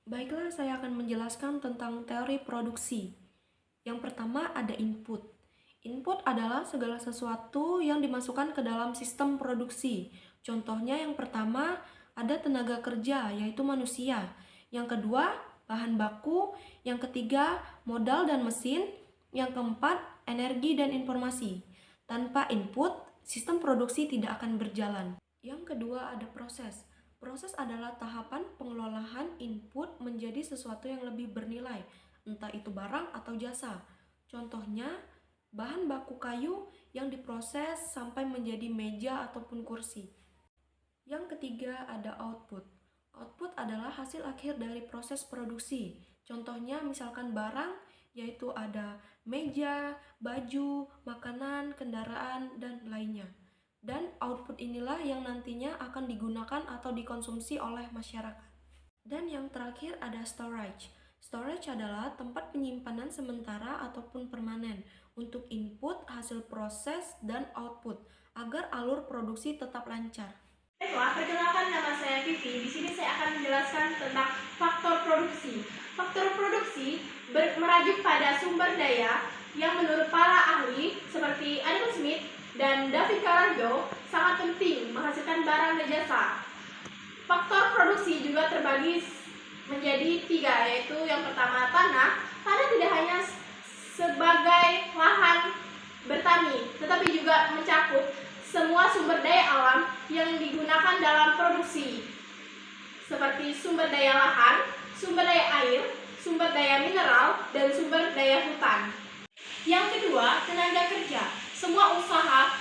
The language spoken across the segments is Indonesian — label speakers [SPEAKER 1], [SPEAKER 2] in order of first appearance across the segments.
[SPEAKER 1] Baiklah, saya akan menjelaskan tentang teori produksi. Yang pertama ada input. Input adalah segala sesuatu yang dimasukkan ke dalam sistem produksi. Contohnya yang pertama ada tenaga kerja, yaitu manusia. Yang kedua, bahan baku. Yang ketiga, modal dan mesin. Yang keempat, energi dan informasi. Tanpa input, sistem produksi tidak akan berjalan. Yang kedua ada proses. Proses adalah tahapan pengelolaan input menjadi sesuatu yang lebih bernilai, entah itu barang atau jasa. Contohnya, bahan baku kayu yang diproses sampai menjadi meja ataupun kursi. Yang ketiga ada output. Output adalah hasil akhir dari proses produksi. Contohnya misalkan barang, yaitu ada meja, baju, makanan, kendaraan, dan lainnya. Dan output inilah yang nantinya akan digunakan atau dikonsumsi oleh masyarakat. Dan yang terakhir ada storage. Storage adalah tempat penyimpanan sementara ataupun permanen untuk input, hasil proses, dan output agar alur produksi tetap lancar.
[SPEAKER 2] Baiklah, perkenalkan nama saya Vivi. Di sini saya akan menjelaskan tentang faktor produksi. Faktor produksi merujuk pada sumber daya yang menurut para ahli seperti Adam Smith dan David Carargo sangat penting menghasilkan barang dan jasa. Faktor produksi juga terbagi menjadi 3, yaitu yang pertama tanah. Tanah tidak hanya sebagai lahan bertani, tetapi juga mencakup semua sumber daya alam yang digunakan dalam produksi, seperti sumber daya lahan, sumber daya air, sumber daya mineral, dan sumber daya hutan. Yang kedua, tenaga kerja. Semua usaha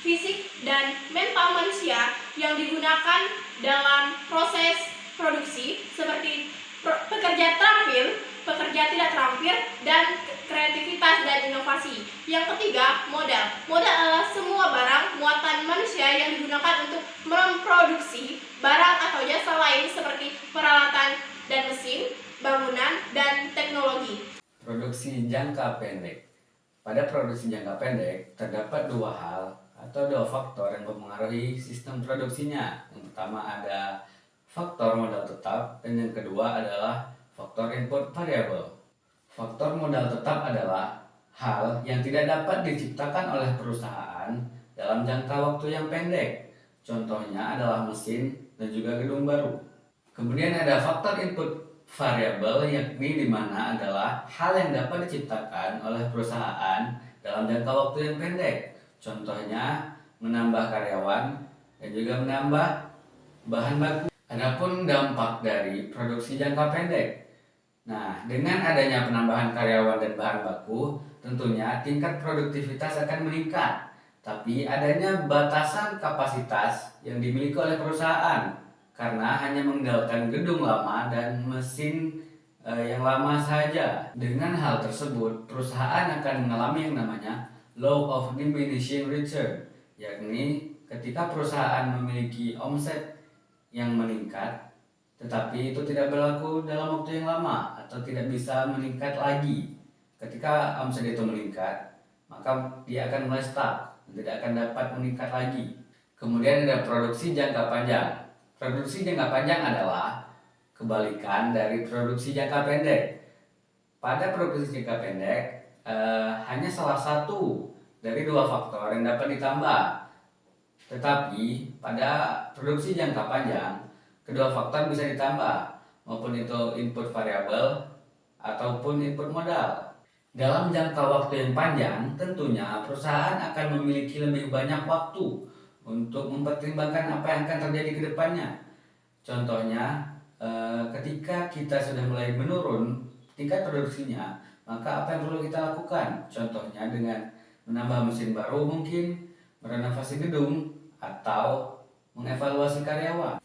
[SPEAKER 2] fisik dan mental manusia yang digunakan dalam proses produksi, seperti pekerja terampil, pekerja tidak terampil, dan kreativitas dan inovasi. Yang ketiga, modal. Modal adalah semua barang muatan manusia yang digunakan untuk memproduksi barang atau jasa lain seperti peralatan dan mesin, bangunan, dan teknologi.
[SPEAKER 3] Produksi jangka pendek. Pada produksi jangka pendek, terdapat dua hal atau dua faktor yang mempengaruhi sistem produksinya. Yang pertama ada faktor modal tetap, dan yang kedua adalah faktor input variabel. Faktor modal tetap adalah hal yang tidak dapat diciptakan oleh perusahaan dalam jangka waktu yang pendek. Contohnya adalah mesin dan juga gedung baru. Kemudian ada faktor input variabel, yakni di mana adalah hal yang dapat diciptakan oleh perusahaan dalam jangka waktu yang pendek. Contohnya menambah karyawan dan juga menambah bahan baku. Adapun dampak dari produksi jangka pendek. Nah, dengan adanya penambahan karyawan dan bahan baku, tentunya tingkat produktivitas akan meningkat. Tapi adanya batasan kapasitas yang dimiliki oleh perusahaan karena hanya mengandalkan gedung lama dan mesin yang lama saja. Dengan hal tersebut, perusahaan akan mengalami yang namanya law of diminishing return, yakni ketika perusahaan memiliki omset yang meningkat, tetapi itu tidak berlaku dalam waktu yang lama atau tidak bisa meningkat lagi. Ketika omset itu meningkat, maka dia akan mulai stuck, tidak akan dapat meningkat lagi. Kemudian ada produksi jangka panjang. Produksi jangka panjang adalah kebalikan dari produksi jangka pendek. Pada produksi jangka pendek, hanya salah satu dari dua faktor yang dapat ditambah. Tetapi pada produksi jangka panjang, kedua faktor bisa ditambah, maupun itu input variabel ataupun input modal. Dalam jangka waktu yang panjang, tentunya perusahaan akan memiliki lebih banyak waktu untuk mempertimbangkan apa yang akan terjadi ke depannya. Contohnya, ketika kita sudah mulai menurun tingkat produksinya, maka apa yang perlu kita lakukan? Contohnya dengan menambah mesin baru, mungkin merenovasi gedung, atau mengevaluasi karyawan.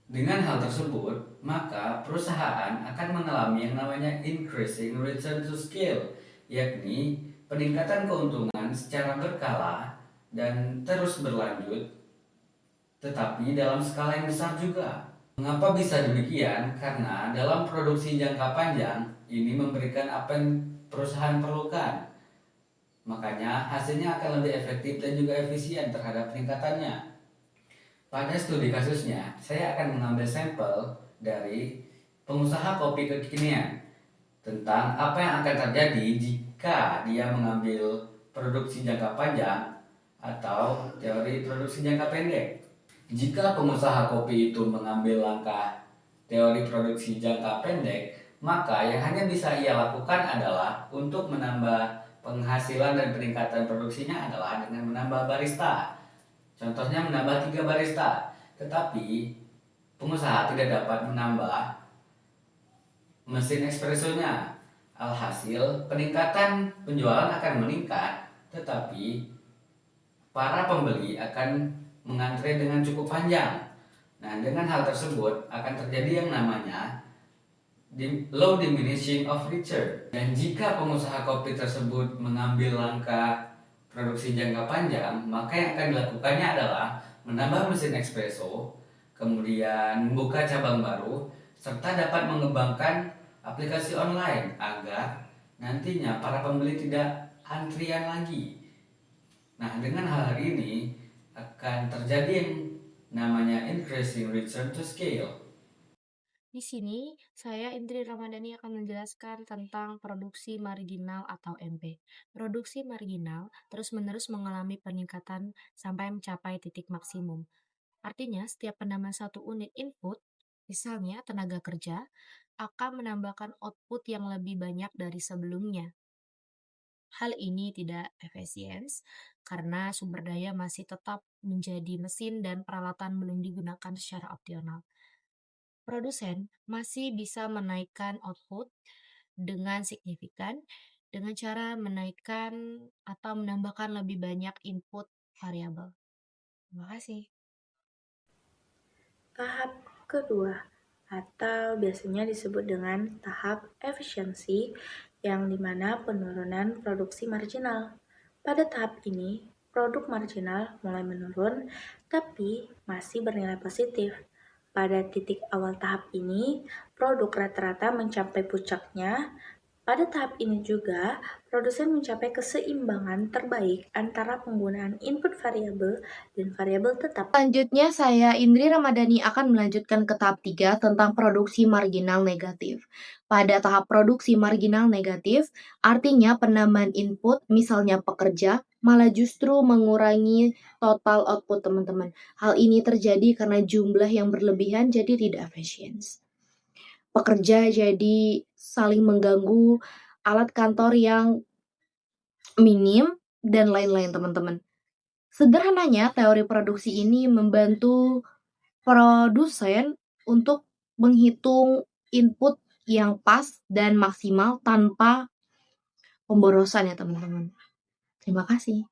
[SPEAKER 3] Dengan hal tersebut, maka perusahaan akan mengalami yang namanya increasing return to scale, yakni peningkatan keuntungan secara berkala dan terus berlanjut, tetapi dalam skala yang besar juga. Mengapa bisa demikian? Karena dalam produksi jangka panjang ini memberikan apa yang perusahaan perlukan. Makanya hasilnya akan lebih efektif dan juga efisien terhadap peningkatannya. Pada studi kasusnya, saya akan mengambil sampel dari pengusaha kopi kekinian tentang apa yang akan terjadi jika dia mengambil produksi jangka panjang atau teori produksi jangka pendek. Jika pengusaha kopi itu mengambil langkah teori produksi jangka pendek, maka yang hanya bisa ia lakukan adalah untuk menambah penghasilan dan peningkatan produksinya adalah dengan menambah barista. Contohnya menambah 3 barista. Tetapi pengusaha tidak dapat menambah mesin espressonya. Alhasil, peningkatan penjualan akan meningkat, tetapi para pembeli akan mengantre dengan cukup panjang. Nah, dengan hal tersebut akan terjadi yang namanya low diminishing of return. Dan jika pengusaha kopi tersebut mengambil langkah produksi jangka panjang, maka yang akan dilakukannya adalah menambah mesin espresso, kemudian membuka cabang baru, serta dapat mengembangkan aplikasi online agar nantinya para pembeli tidak antrian lagi. Nah, dengan hal ini akan terjadi yang namanya increasing return to scale.
[SPEAKER 1] Di sini, saya Indri Ramadhani akan menjelaskan tentang produksi marginal atau MP. Produksi marginal terus-menerus mengalami peningkatan sampai mencapai titik maksimum. Artinya, setiap penambahan satu unit input, misalnya tenaga kerja, akan menambahkan output yang lebih banyak dari sebelumnya. Hal ini tidak efisien karena sumber daya masih tetap menjadi mesin dan peralatan belum digunakan secara optimal. Produsen masih bisa menaikkan output dengan signifikan dengan cara menaikkan atau menambahkan lebih banyak input variabel. Terima kasih.
[SPEAKER 4] Tahap kedua, atau biasanya disebut dengan tahap efisiensi, yang dimana penurunan produksi marginal. Pada tahap ini, produk marginal mulai menurun, tapi masih bernilai positif. Pada titik awal tahap ini, produk rata-rata mencapai puncaknya. Pada tahap ini juga, produsen mencapai keseimbangan terbaik antara penggunaan input variabel dan variabel tetap.
[SPEAKER 1] Selanjutnya, saya Indri Ramadhani akan melanjutkan ke tahap 3 tentang produksi marginal negatif. Pada tahap produksi marginal negatif, artinya penambahan input, misalnya pekerja, malah justru mengurangi total output teman-teman. Hal ini terjadi karena jumlah yang berlebihan jadi tidak efisien. Pekerja jadi saling mengganggu, alat kantor yang minim, dan lain-lain teman-teman. Sederhananya, teori produksi ini membantu produsen untuk menghitung input yang pas dan maksimal tanpa pemborosan ya teman-teman. Terima kasih.